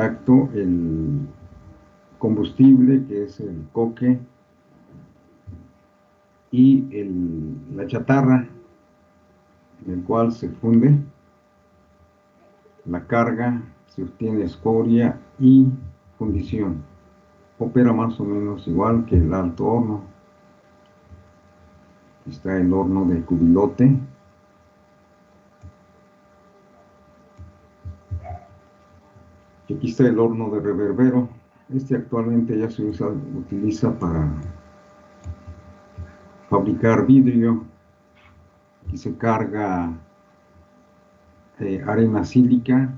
contacto el combustible, que es el coque, y la chatarra, en el cual se funde la carga, se obtiene escoria y fundición. Opera más o menos igual que el alto horno. Aquí está el horno de cubilote. Y aquí está el horno de reverbero. Este actualmente ya se utiliza para fabricar vidrio. Aquí se carga arena sílica,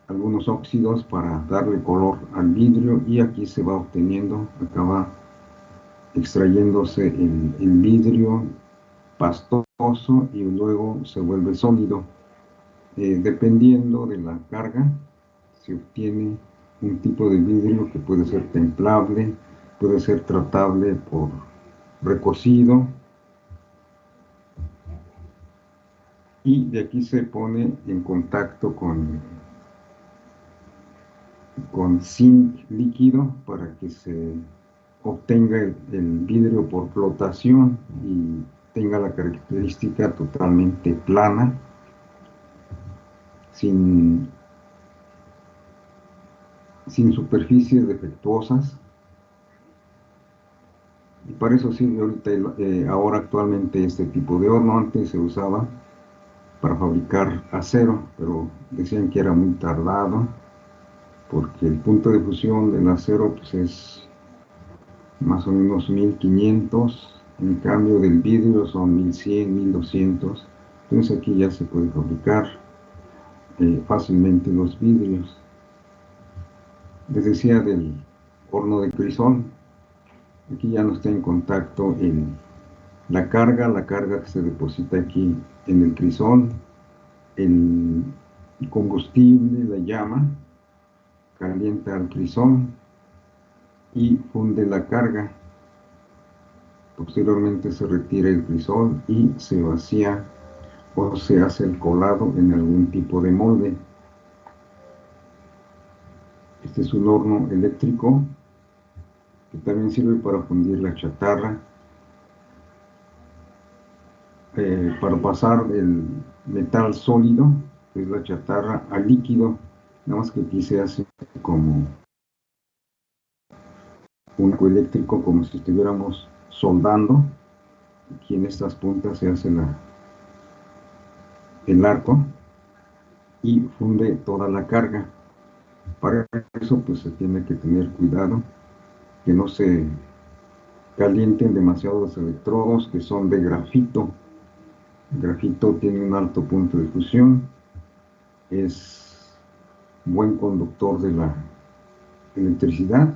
algunos óxidos para darle color al vidrio, y aquí se va obteniendo, acá va extrayéndose el vidrio pastoso y luego se vuelve sólido. Dependiendo de la carga, se obtiene un tipo de vidrio que puede ser templable, puede ser tratable por recocido, y de aquí se pone en contacto con zinc líquido para que se obtenga el vidrio por flotación y tenga la característica totalmente plana, sin superficies defectuosas. Y para eso sirve ahorita ahora actualmente este tipo de horno. Antes se usaba para fabricar acero, pero decían que era muy tardado porque el punto de fusión del acero pues es más o menos 1500, en cambio del vidrio son 1100, 1200. Entonces aquí ya se puede fabricar fácilmente los vidrios. Les decía del horno de crisol. Aquí ya no está en contacto la carga que se deposita aquí en el crisol, el combustible, la llama, calienta el crisol y funde la carga. Posteriormente se retira el crisol y se vacía o se hace el colado en algún tipo de molde. Este es un horno eléctrico que también sirve para fundir la chatarra, para pasar el metal sólido, que es la chatarra, al líquido. Nada más que aquí se hace como un arco eléctrico, como si estuviéramos soldando. Aquí en estas puntas se hace el arco y funde toda la carga. Para eso pues se tiene que tener cuidado que no se calienten demasiado los electrodos, que son de grafito. El grafito tiene un alto punto de fusión, es buen conductor de la electricidad.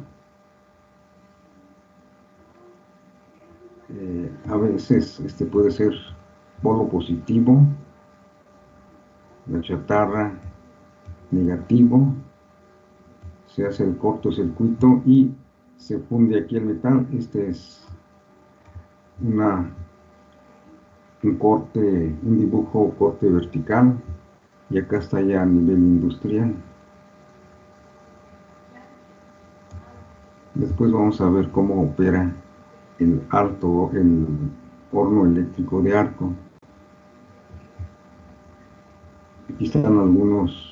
A veces puede ser polo positivo, la chatarra negativo, se hace el cortocircuito y se funde aquí el metal. Este es un dibujo corte vertical, y acá está ya a nivel industrial. Después vamos a ver cómo opera el horno eléctrico de arco. Aquí están algunos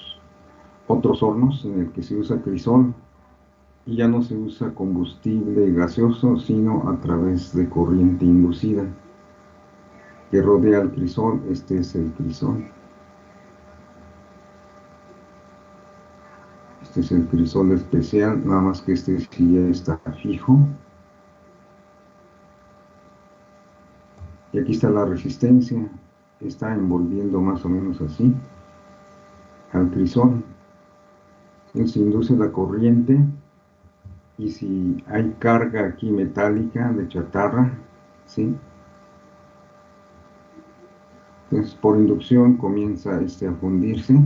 otros hornos en el que se usa crisol y ya no se usa combustible gaseoso, sino a través de corriente inducida que rodea el crisol. Este es el crisol. Este es el crisol especial, nada más que este sí ya está fijo. Y aquí está la resistencia, está envolviendo más o menos así al crisol. Entonces se induce la corriente, y si hay carga aquí metálica de chatarra, ¿sí? Entonces por inducción comienza a fundirse,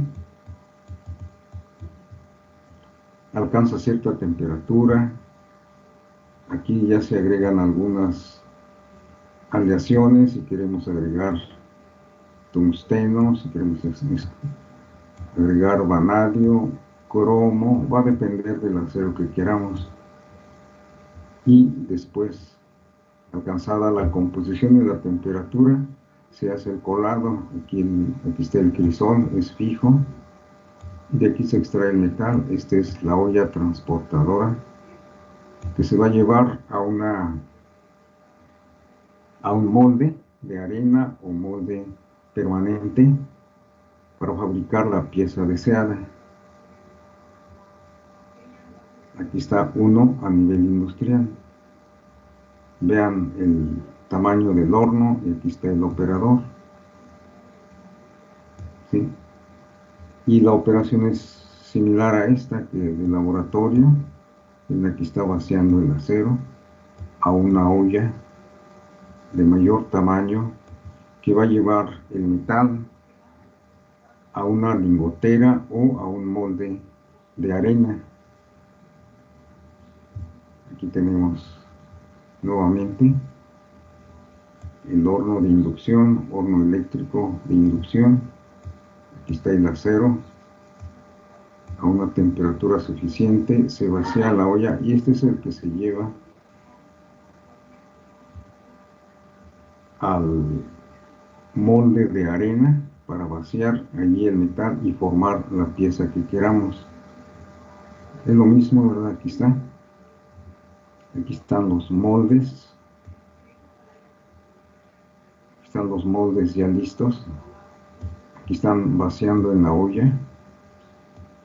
alcanza cierta temperatura. Aquí ya se agregan algunas aleaciones, si queremos agregar tungsteno, si queremos agregar vanadio, cromo, va a depender del acero que queramos. Y después, alcanzada la composición y la temperatura, se hace el colado. Aquí está el crisol, es fijo. De aquí se extrae el metal. Esta es la olla transportadora que se va a llevar a un molde de arena o molde permanente para fabricar la pieza deseada. Aquí está uno a nivel industrial. Vean el tamaño del horno y aquí está el operador. ¿Sí? Y la operación es similar a esta que de laboratorio, en la que está vaciando el acero a una olla de mayor tamaño que va a llevar el metal a una lingotera o a un molde de arena. Aquí tenemos nuevamente el horno de inducción, horno eléctrico de inducción. Aquí está el acero a una temperatura suficiente, se vacía la olla y este es el que se lleva al molde de arena para vaciar allí el metal y formar la pieza que queramos. Es lo mismo, ¿verdad? Aquí está. Aquí están los moldes. Están los moldes ya listos. Aquí están vaciando en la olla.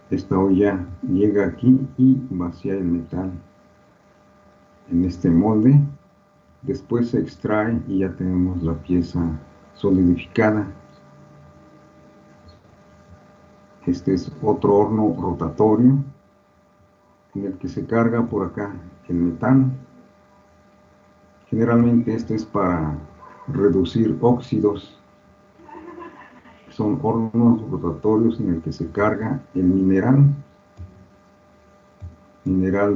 Esta olla llega aquí y vacía el metal en este molde. Después se extrae y ya tenemos la pieza solidificada. Este es otro horno rotatorio en el que se carga por acá el metal. Generalmente este es para reducir óxidos. Son hornos rotatorios en el que se carga el mineral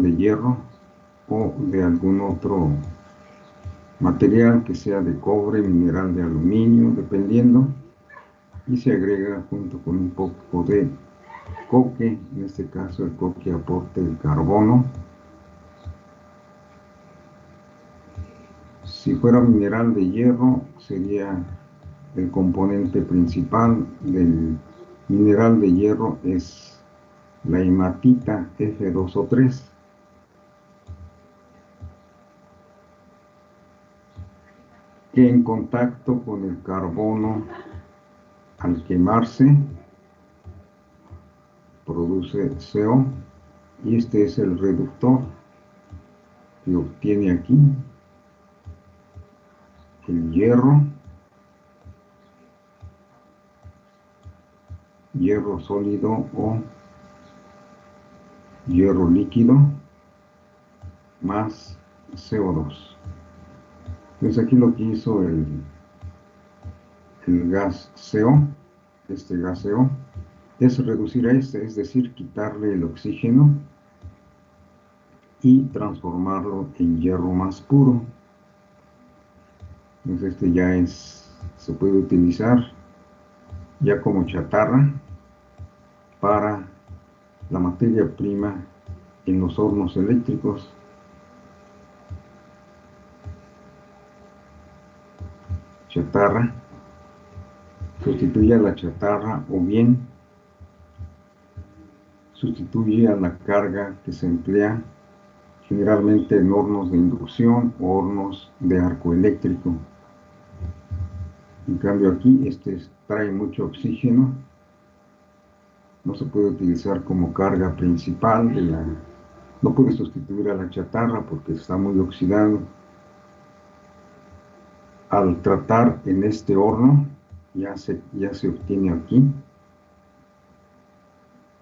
de hierro o de algún otro material que sea de cobre, mineral de aluminio, dependiendo, y se agrega junto con un poco de coque, en este caso el coque aporta el carbono. Si fuera mineral de hierro, sería el componente principal del mineral de hierro es la hematita F2O3. Que en contacto con el carbono al quemarse produce CO y este es el reductor que obtiene aquí el hierro sólido o hierro líquido más CO2. Entonces aquí lo que hizo el gas CO, este gas CO, es reducir a este, es decir, quitarle el oxígeno y transformarlo en hierro más puro. Entonces este ya se puede utilizar ya como chatarra para la materia prima en los hornos eléctricos. Chatarra sustituye a la chatarra o bien sustituye a la carga que se emplea generalmente en hornos de inducción o hornos de arco eléctrico. En cambio aquí trae mucho oxígeno, no se puede utilizar como carga principal no puede sustituir a la chatarra porque está muy oxidado. Al tratar en este horno ya se obtiene aquí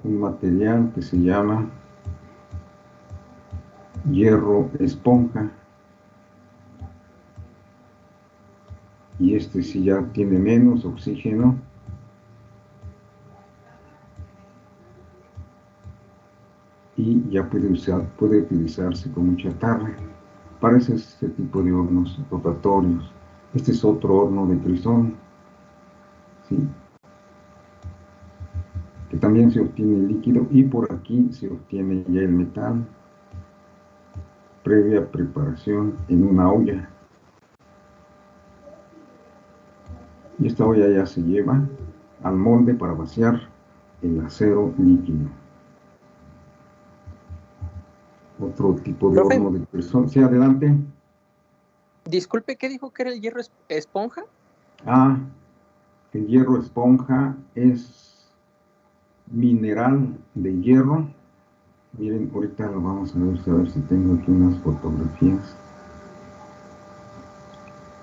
un material que se llama hierro esponja, y este sí ya tiene menos oxígeno y ya puede utilizarse como chatarra. Para este tipo de hornos rotatorios. Este es otro horno de crisol, ¿sí? Que también se obtiene el líquido y por aquí se obtiene ya el metal previa preparación en una olla. Y esta olla ya se lleva al molde para vaciar el acero líquido. Otro tipo de Profe, horno de presión. Sí, adelante. disculpe, ¿qué dijo que era el hierro esponja? Ah, el hierro esponja es mineral de hierro. Miren, ahorita lo vamos a ver si tengo aquí unas fotografías.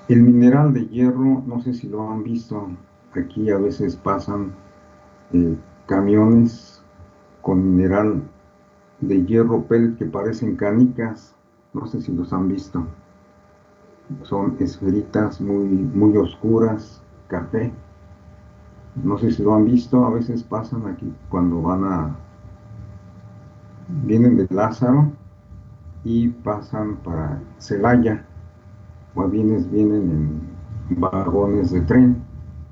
El mineral de hierro, no sé si lo han visto, aquí a veces pasan camiones con mineral de hierro pellet que parecen canicas, no sé si los han visto. Son esferitas muy oscuras, café. No sé si lo han visto, a veces pasan aquí cuando vienen de Lázaro y pasan para Celaya, o vienen en vagones de tren.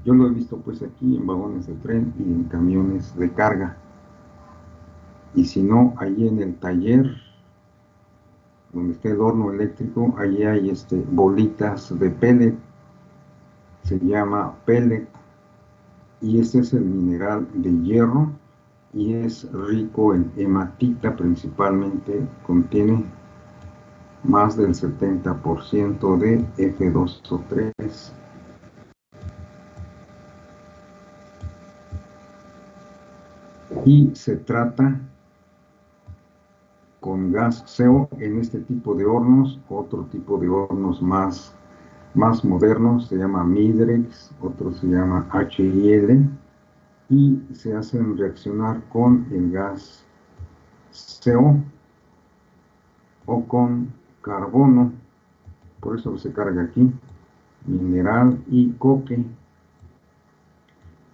Yo lo he visto pues aquí en vagones de tren y en camiones de carga. Y si no, ahí en el taller donde está el horno eléctrico, allí hay bolitas de pellet, se llama pellet, y este es el mineral de hierro y es rico en hematita principalmente, contiene más del 70% de F2O3. Y se trata con gas CO en este tipo de hornos. Otro tipo de hornos más modernos se llama Midrex, otro se llama HIL, y se hacen reaccionar con el gas CO o con carbono. Por eso se carga aquí mineral y coque.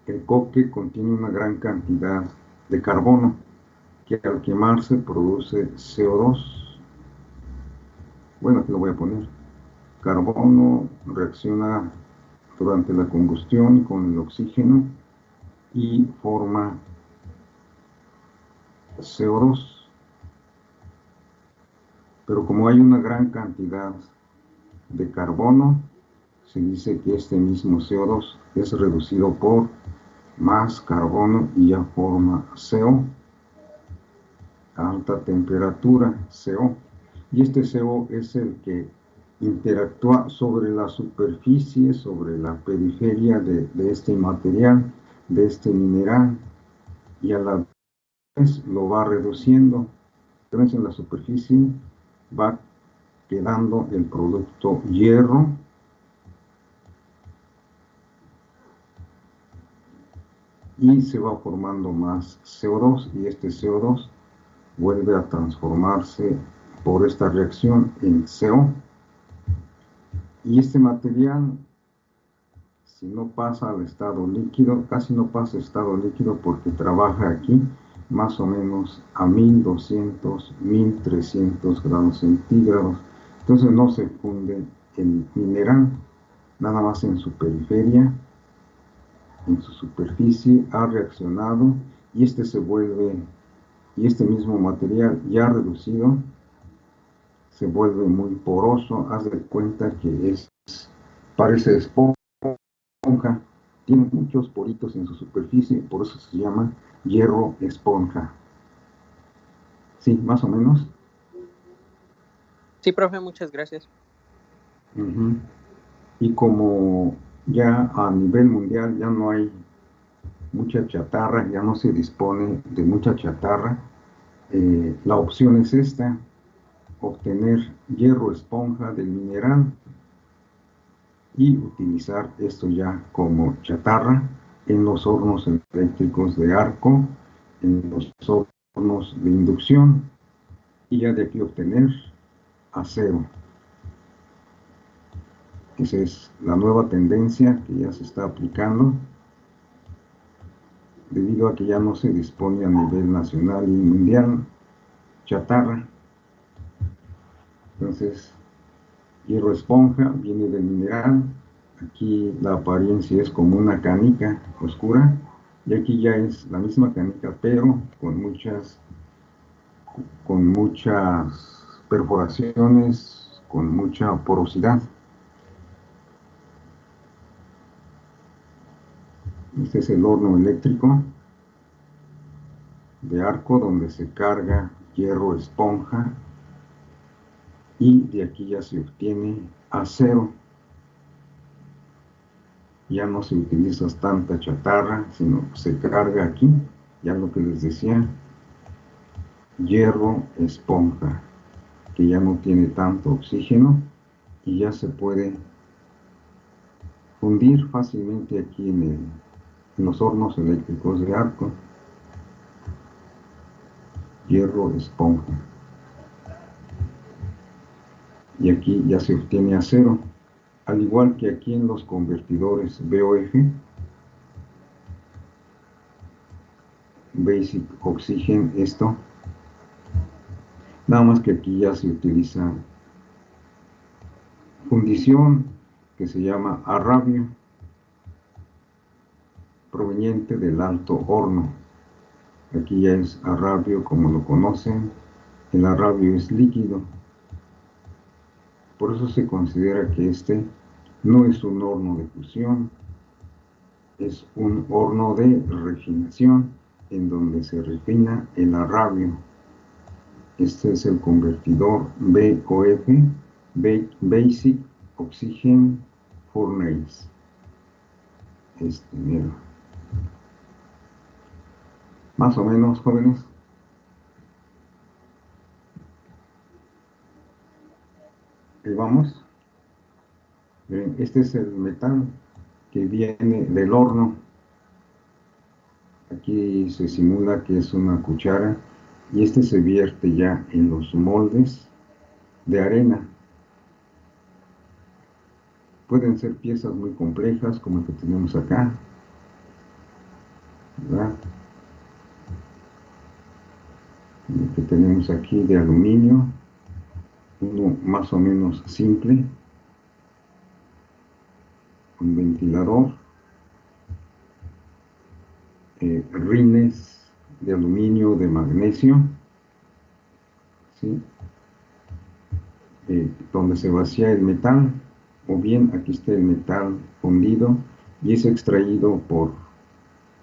El coque contiene una gran cantidad de carbono que al quemarse produce CO2. Bueno, aquí lo voy a poner. Carbono reacciona durante la combustión con el oxígeno y forma CO2. Pero como hay una gran cantidad de carbono, se dice que este mismo CO2 es reducido por más carbono y ya forma CO, a alta temperatura, CO. Y este CO es el que interactúa sobre la superficie, sobre la periferia de este material, de este mineral, y a la vez lo va reduciendo. Entonces en la superficie va quedando el producto hierro, y se va formando más CO2, y este CO2 vuelve a transformarse por esta reacción en CO. Y este material, si no pasa al estado líquido, casi no pasa al estado líquido porque trabaja aquí más o menos a 1200, 1300 grados centígrados. Entonces no se funde el mineral, nada más en su periferia, en su superficie ha reaccionado, y y este mismo material ya reducido se vuelve muy poroso. Haz de cuenta que parece esponja, tiene muchos poritos en su superficie, por eso se llama hierro esponja. Sí, más o menos. Sí, profe, muchas gracias. Y como ya a nivel mundial ya no hay mucha chatarra, ya no se dispone de mucha chatarra, la opción es esta: obtener hierro esponja del mineral y utilizar esto ya como chatarra en los hornos eléctricos de arco, en los hornos de inducción, y ya de aquí obtener acero. Esa es la nueva tendencia que ya se está aplicando, debido a que ya no se dispone a nivel nacional y mundial chatarra. Entonces, hierro esponja viene del mineral. Aquí la apariencia es como una canica oscura, Y aquí ya es la misma canica, pero con muchas perforaciones, con mucha porosidad. Este es el horno eléctrico de arco donde se carga hierro esponja y de aquí ya se obtiene acero. Ya no se utiliza tanta chatarra, sino se carga aquí, ya lo que les decía, hierro esponja, que ya no tiene tanto oxígeno y ya se puede fundir fácilmente aquí en los hornos eléctricos de arco. Hierro esponja. Y aquí ya se obtiene acero, al igual que aquí en los convertidores BOF, Basic Oxygen, esto, nada más que aquí ya se utiliza fundición que se llama arrabio, proveniente del alto horno. Aquí ya es arrabio como lo conocen, el arrabio es líquido, por eso se considera que este no es un horno de fusión, es un horno de refinación en donde se refina el arrabio. Este es el convertidor BOF, Basic Oxygen Furnace. Mira. Más o menos, jóvenes. Ahí vamos. Miren, este es el metal que viene del horno. Aquí se simula que es una cuchara y este se vierte ya en los moldes de arena. Pueden ser piezas muy complejas como el que tenemos acá, ¿verdad? El que tenemos aquí de aluminio, uno más o menos simple, un ventilador, rines de aluminio, de magnesio, ¿sí? Donde se vacía el metal, o bien aquí está el metal fundido y es extraído por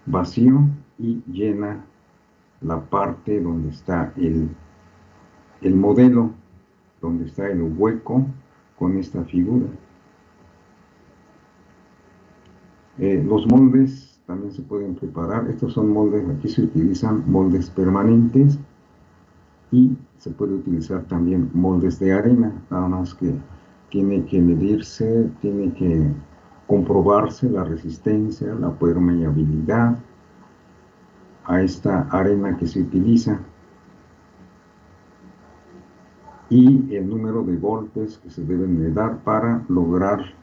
vacío y llena la parte donde está el modelo, donde está el hueco con esta figura. Los moldes también se pueden preparar. Estos son moldes, aquí se utilizan moldes permanentes y se puede utilizar también moldes de arena, nada más que tiene que medirse, tiene que comprobarse la resistencia, la permeabilidad a esta arena que se utiliza y el número de golpes que se deben de dar para lograr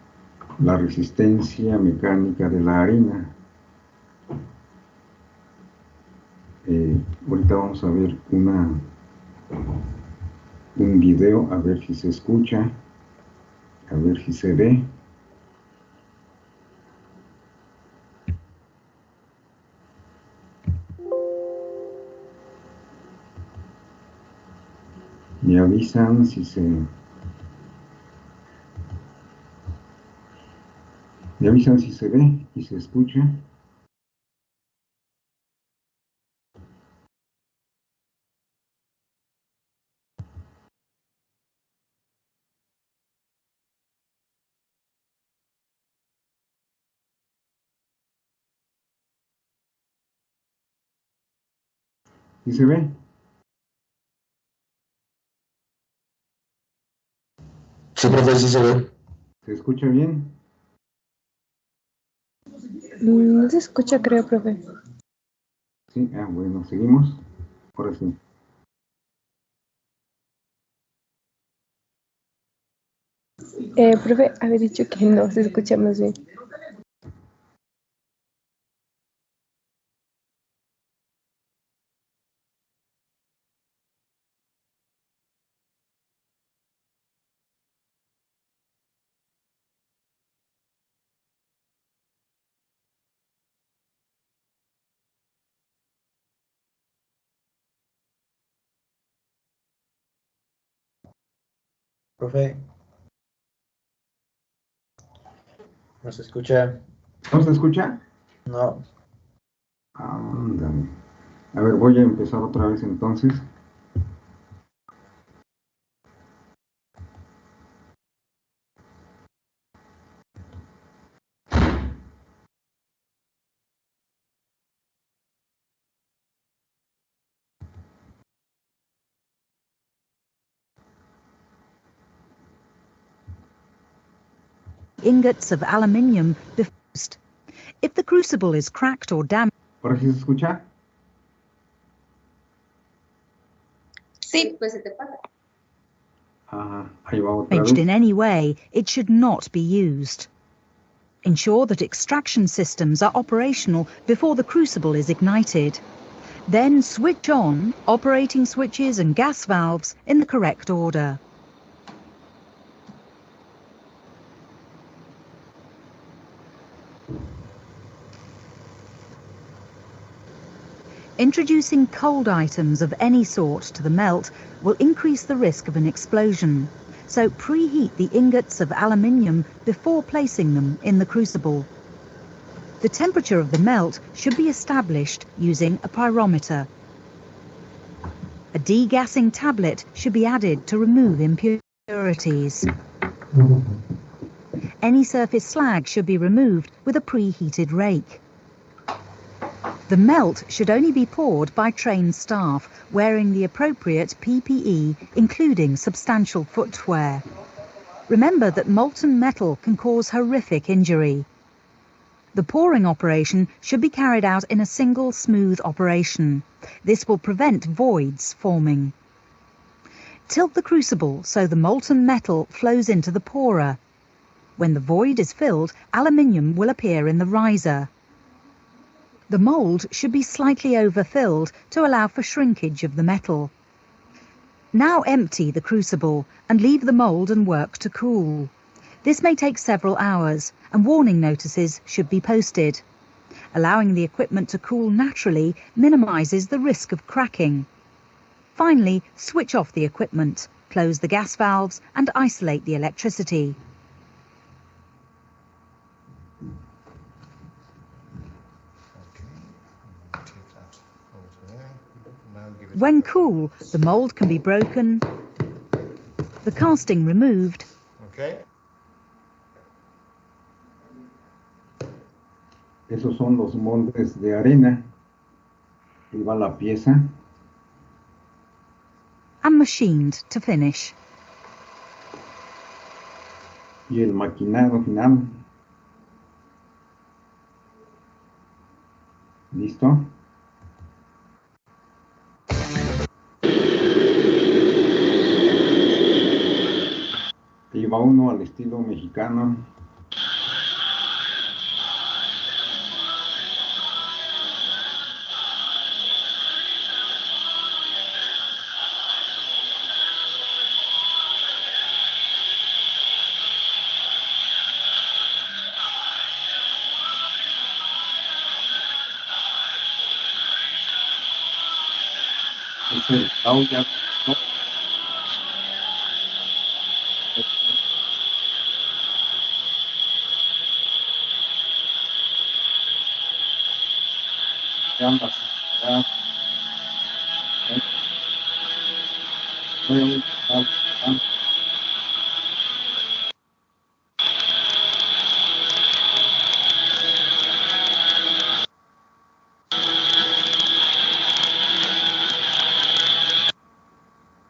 la resistencia mecánica de la arena. Ahorita vamos a ver un video, a ver si se escucha, a ver si se ve. Me avisan si se... Me avisan si se ve y se escucha. ¿Sí se ve? Sí, profe, sí se ve. ¿Se escucha bien? No se escucha, creo, profe. Sí, bueno, seguimos. Ahora sí. Profe, había dicho que no se escucha más bien. Profe. ¿No se escucha? ¿No se escucha? No. Ándale. A ver, voy a empezar otra vez entonces. Ingots of aluminium diffused. If the crucible is cracked or damaged, ¿Ahora sí se escucha? Sí, pues se te pasa. Ajá, ahí va otra vez. in any way, it should not be used. Ensure that extraction systems are operational before the crucible is ignited. Then switch on operating switches and gas valves in the correct order. Introducing cold items of any sort to the melt will increase the risk of an explosion, so preheat the ingots of aluminium before placing them in the crucible. The temperature of the melt should be established using a pyrometer. A degassing tablet should be added to remove impurities. Any surface slag should be removed with a preheated rake. The melt should only be poured by trained staff wearing the appropriate PPE, including substantial footwear. Remember that molten metal can cause horrific injury. The pouring operation should be carried out in a single smooth operation. This will prevent voids forming. Tilt the crucible so the molten metal flows into the pourer. When the void is filled, aluminium will appear in the riser. The mould should be slightly overfilled to allow for shrinkage of the metal. Now empty the crucible and leave the mould and work to cool. This may take several hours, and warning notices should be posted. Allowing the equipment to cool naturally minimises the risk of cracking. Finally, switch off the equipment, close the gas valves and isolate the electricity. When cool, the mould can be broken, the casting removed, Okay. Esos son los moldes de arena. Ahí va la pieza. and machined to finish. Y el maquinado final. ¿Listo? Y va uno al estilo mexicano. Es el Auya, ¿no? Ambas.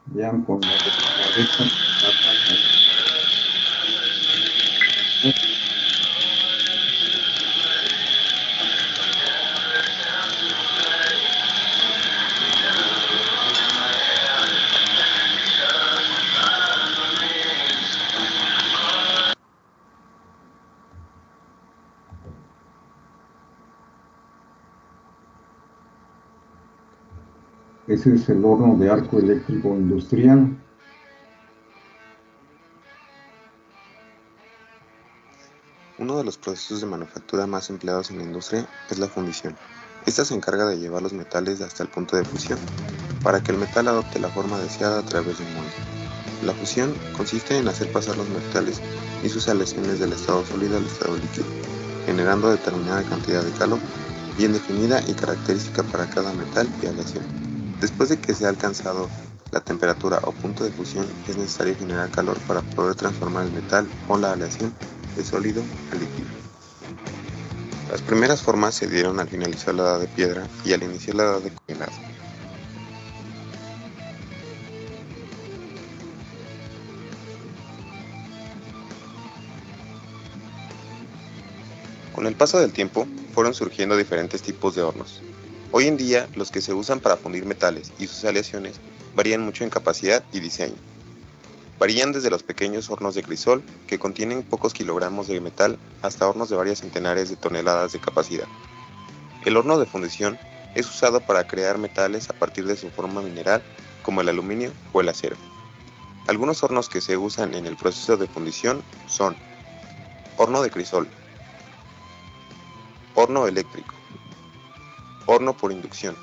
Vean con la cabeza. Ese es el horno de arco eléctrico industrial. Uno de los procesos de manufactura más empleados en la industria es la fundición. Esta se encarga de llevar los metales hasta el punto de fusión, para que el metal adopte la forma deseada a través de un molde. La fusión consiste en hacer pasar los metales y sus aleaciones del estado sólido al estado líquido, generando determinada cantidad de calor, bien definida y característica para cada metal y aleación. Después de que se ha alcanzado la temperatura o punto de fusión, es necesario generar calor para poder transformar el metal o la aleación de sólido a líquido. Las primeras formas se dieron al finalizar la edad de piedra y al iniciar la edad de congelado. Con el paso del tiempo, fueron surgiendo diferentes tipos de hornos. Hoy en día, los que se usan para fundir metales y sus aleaciones varían mucho en capacidad y diseño. Varían desde los pequeños hornos de crisol, que contienen pocos kilogramos de metal, hasta hornos de varias centenares de toneladas de capacidad. El horno de fundición es usado para crear metales a partir de su forma mineral, como el aluminio o el acero. Algunos hornos que se usan en el proceso de fundición son horno de crisol, horno eléctrico, horno por inducción,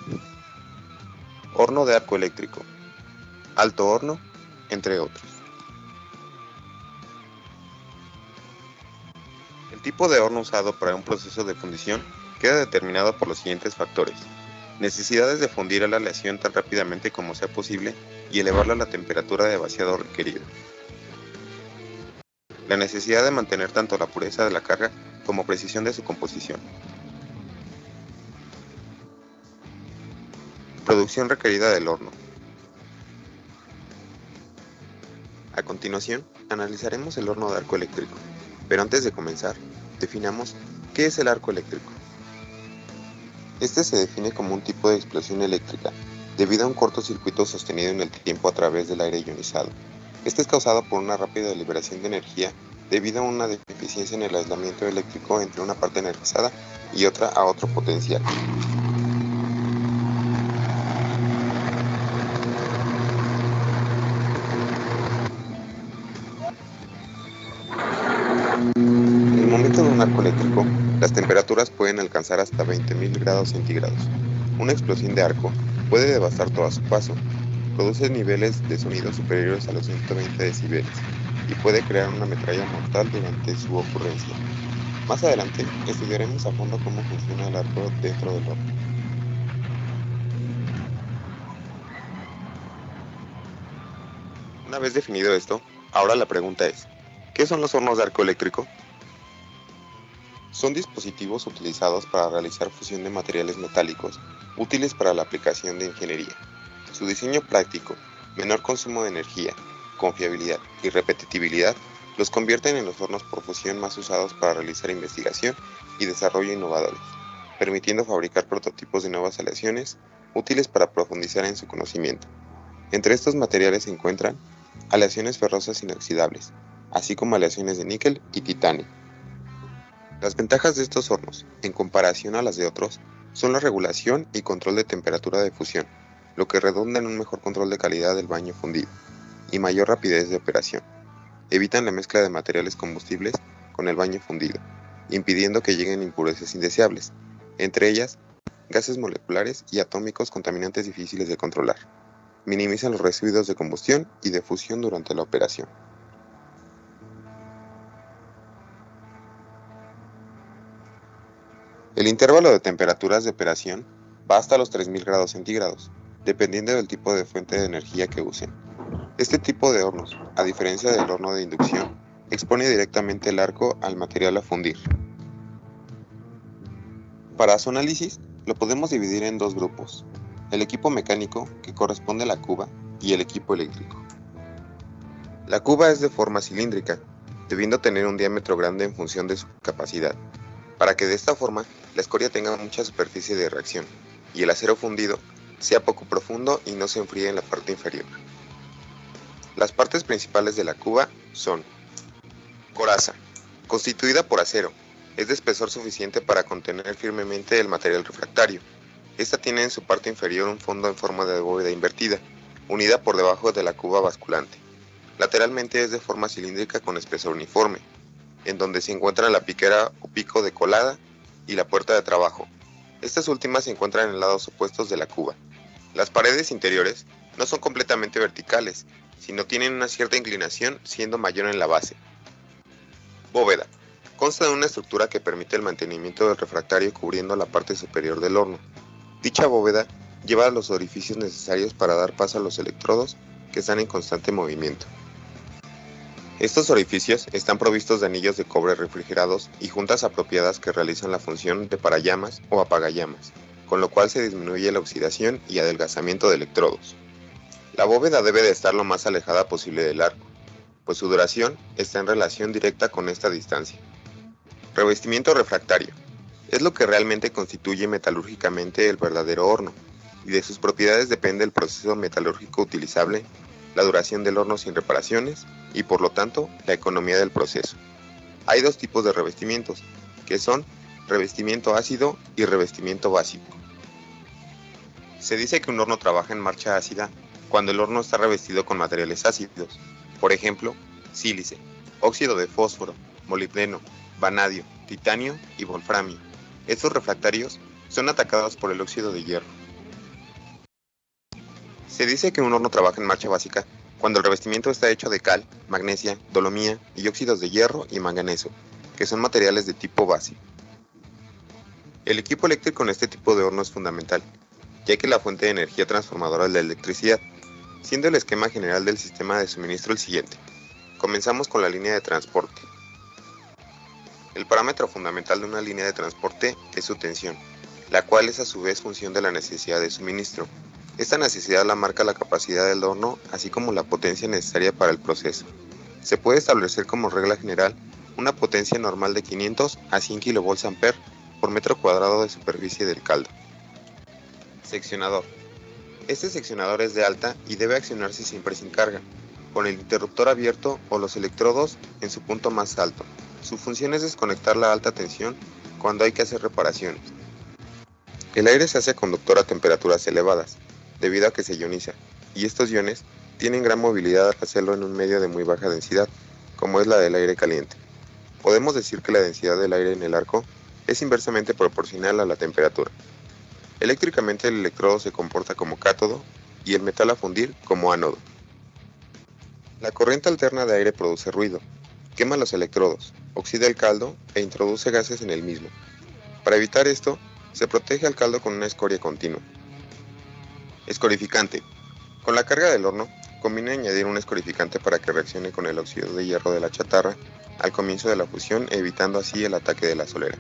horno de arco eléctrico, alto horno, entre otros. El tipo de horno usado para un proceso de fundición queda determinado por los siguientes factores: necesidades de fundir a la aleación tan rápidamente como sea posible y elevarla a la temperatura de vaciado requerida. La necesidad de mantener tanto la pureza de la carga como precisión de su composición. Producción requerida del horno. A continuación, analizaremos el horno de arco eléctrico, pero antes de comenzar, definamos qué es el arco eléctrico. Este se define como un tipo de explosión eléctrica, debido a un cortocircuito sostenido en el tiempo a través del aire ionizado. Este es causado por una rápida liberación de energía debido a una deficiencia en el aislamiento eléctrico entre una parte energizada y otra a otro potencial. En el momento de un arco eléctrico, las temperaturas pueden alcanzar hasta 20.000 grados centígrados. Una explosión de arco puede devastar todo a su paso, produce niveles de sonido superiores a los 120 decibeles y puede crear una metralla mortal durante su ocurrencia. Más adelante estudiaremos a fondo cómo funciona el arco dentro del horno. Una vez definido esto, ahora la pregunta es: ¿qué son los hornos de arco eléctrico? Son dispositivos utilizados para realizar fusión de materiales metálicos, útiles para la aplicación de ingeniería. Su diseño práctico, menor consumo de energía, confiabilidad y repetitividad los convierten en los hornos por fusión más usados para realizar investigación y desarrollo innovadores, permitiendo fabricar prototipos de nuevas aleaciones útiles para profundizar en su conocimiento. Entre estos materiales se encuentran aleaciones ferrosas inoxidables, así como aleaciones de níquel y titanio. Las ventajas de estos hornos, en comparación a las de otros, son la regulación y control de temperatura de fusión, lo que redunda en un mejor control de calidad del baño fundido y mayor rapidez de operación. Evitan la mezcla de materiales combustibles con el baño fundido, impidiendo que lleguen impurezas indeseables, entre ellas gases moleculares y atómicos contaminantes difíciles de controlar. Minimizan los residuos de combustión y de fusión durante la operación. El intervalo de temperaturas de operación va hasta los 3.000 grados centígrados, dependiendo del tipo de fuente de energía que usen. Este tipo de hornos, a diferencia del horno de inducción, expone directamente el arco al material a fundir. Para su análisis, lo podemos dividir en dos grupos: el equipo mecánico, que corresponde a la cuba, y el equipo eléctrico. La cuba es de forma cilíndrica, debiendo tener un diámetro grande en función de su capacidad, para que de esta forma la escoria tenga mucha superficie de reacción y el acero fundido sea poco profundo y no se enfríe en la parte inferior. Las partes principales de la cuba son: coraza, constituida por acero, es de espesor suficiente para contener firmemente el material refractario. Esta tiene en su parte inferior un fondo en forma de bóveda invertida, unida por debajo de la cuba basculante. Lateralmente es de forma cilíndrica con espesor uniforme, en donde se encuentra la piquera o pico de colada y la puerta de trabajo. Estas últimas se encuentran en lados opuestos de la cuba. Las paredes interiores No son completamente verticales, sino tienen una cierta inclinación, siendo mayor en la base. Bóveda. Consta de una estructura que permite el mantenimiento del refractario cubriendo la parte superior del horno. Dicha bóveda lleva los orificios necesarios para dar paso a los electrodos que están en constante movimiento. Estos orificios están provistos de anillos de cobre refrigerados y juntas apropiadas que realizan la función de parallamas o apagallamas, con lo cual se disminuye la oxidación y adelgazamiento de electrodos. La bóveda debe de estar lo más alejada posible del arco, pues su duración está en relación directa con esta distancia. Revestimiento refractario. Es lo que realmente constituye metalúrgicamente el verdadero horno, y de sus propiedades depende el proceso metalúrgico utilizable, la duración del horno sin reparaciones y por lo tanto la economía del proceso. Hay dos tipos de revestimientos, que son revestimiento ácido y revestimiento básico. Se dice que un horno trabaja en marcha ácida cuando el horno está revestido con materiales ácidos, por ejemplo, sílice, óxido de fósforo, molibdeno, vanadio, titanio y wolframio. Estos refractarios son atacados por el óxido de hierro. Se dice que un horno trabaja en marcha básica cuando el revestimiento está hecho de cal, magnesia, dolomía y óxidos de hierro y manganeso, que son materiales de tipo base. El equipo eléctrico en este tipo de horno es fundamental, ya que la fuente de energía transformadora es la electricidad, siendo el esquema general del sistema de suministro el siguiente. Comenzamos con la línea de transporte. El parámetro fundamental de una línea de transporte es su tensión, la cual es a su vez función de la necesidad de suministro. Esta necesidad la marca la capacidad del horno, así como la potencia necesaria para el proceso. Se puede establecer como regla general una potencia normal de 500 a 100 kVA por metro cuadrado de superficie del caldo. Seccionador. Este seccionador es de alta y debe accionarse siempre sin carga, con el interruptor abierto o los electrodos en su punto más alto. Su función es desconectar la alta tensión cuando hay que hacer reparaciones. El aire se hace conductor a temperaturas elevadas, debido a que se ioniza, y estos iones tienen gran movilidad al hacerlo en un medio de muy baja densidad, como es la del aire caliente. Podemos decir que la densidad del aire en el arco es inversamente proporcional a la temperatura. Eléctricamente el electrodo se comporta como cátodo y el metal a fundir como ánodo. La corriente alterna de aire produce ruido, quema los electrodos, oxida el caldo e introduce gases en el mismo. Para evitar esto, se protege al caldo con una escoria continua. Escorificante. Con la carga del horno, conviene añadir un escorificante para que reaccione con el óxido de hierro de la chatarra al comienzo de la fusión, evitando así el ataque de la solera,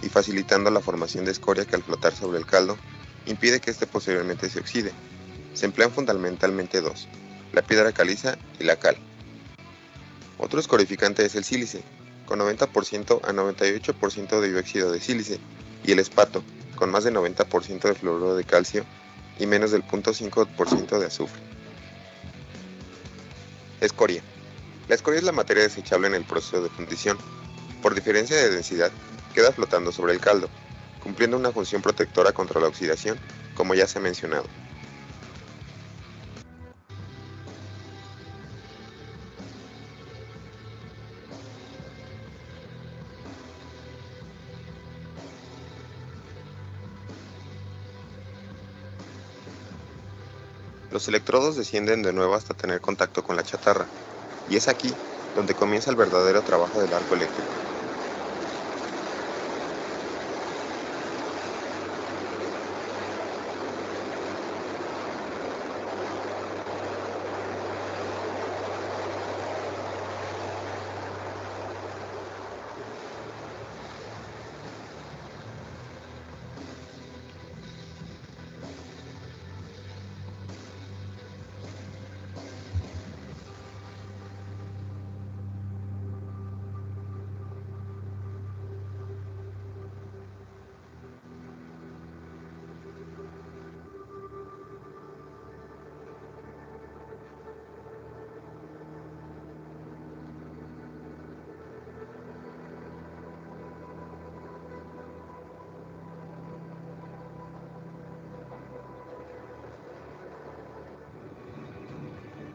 y facilitando la formación de escoria que al flotar sobre el caldo, impide que este posteriormente se oxide. Se emplean fundamentalmente dos, la piedra caliza y la cal. Otro escorificante es el sílice, con 90% a 98% de dióxido de sílice, y el espato, con más de 90% de fluoruro de calcio y menos del 0.5% de azufre. Escoria. La escoria es la materia desechable en el proceso de fundición. Por diferencia de densidad, queda flotando sobre el caldo, cumpliendo una función protectora contra la oxidación, como ya se ha mencionado. Los electrodos descienden de nuevo hasta tener contacto con la chatarra, y es aquí donde comienza el verdadero trabajo del arco eléctrico.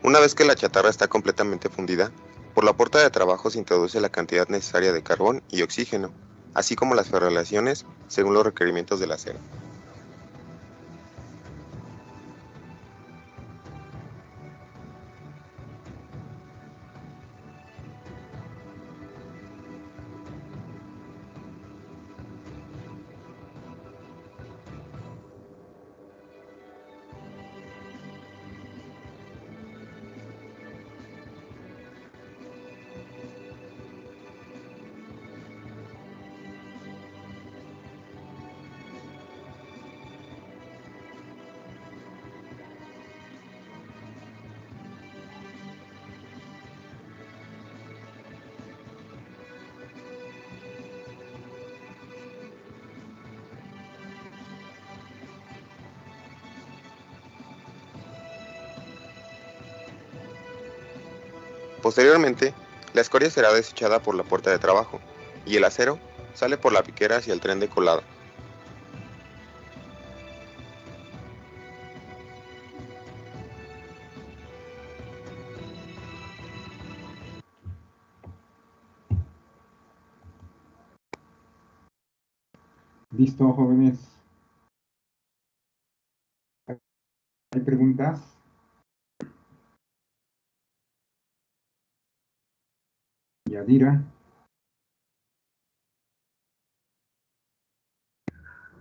Una vez que la chatarra está completamente fundida, por la puerta de trabajo se introduce la cantidad necesaria de carbón y oxígeno, así como las ferrelaciones según los requerimientos del acero. Posteriormente, la escoria será desechada por la puerta de trabajo y el acero sale por la piquera hacia el tren de colado. Listo, jóvenes. ¿Hay preguntas? Yadira,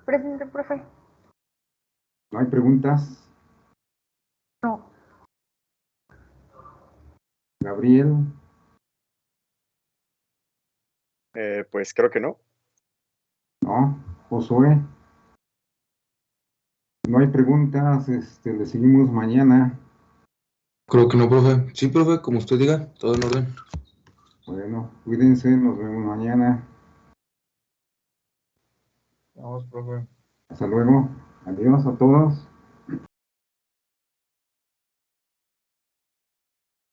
Presente, profe. ¿no hay preguntas? No. Gabriel, Pues creo que no. ¿no? Josué, no hay preguntas, le seguimos mañana. Creo que no, profe. Sí, profe, como usted diga, todo en orden. Bueno, cuídense, nos vemos mañana. Vamos, profe. Hasta luego. Adiós a todos.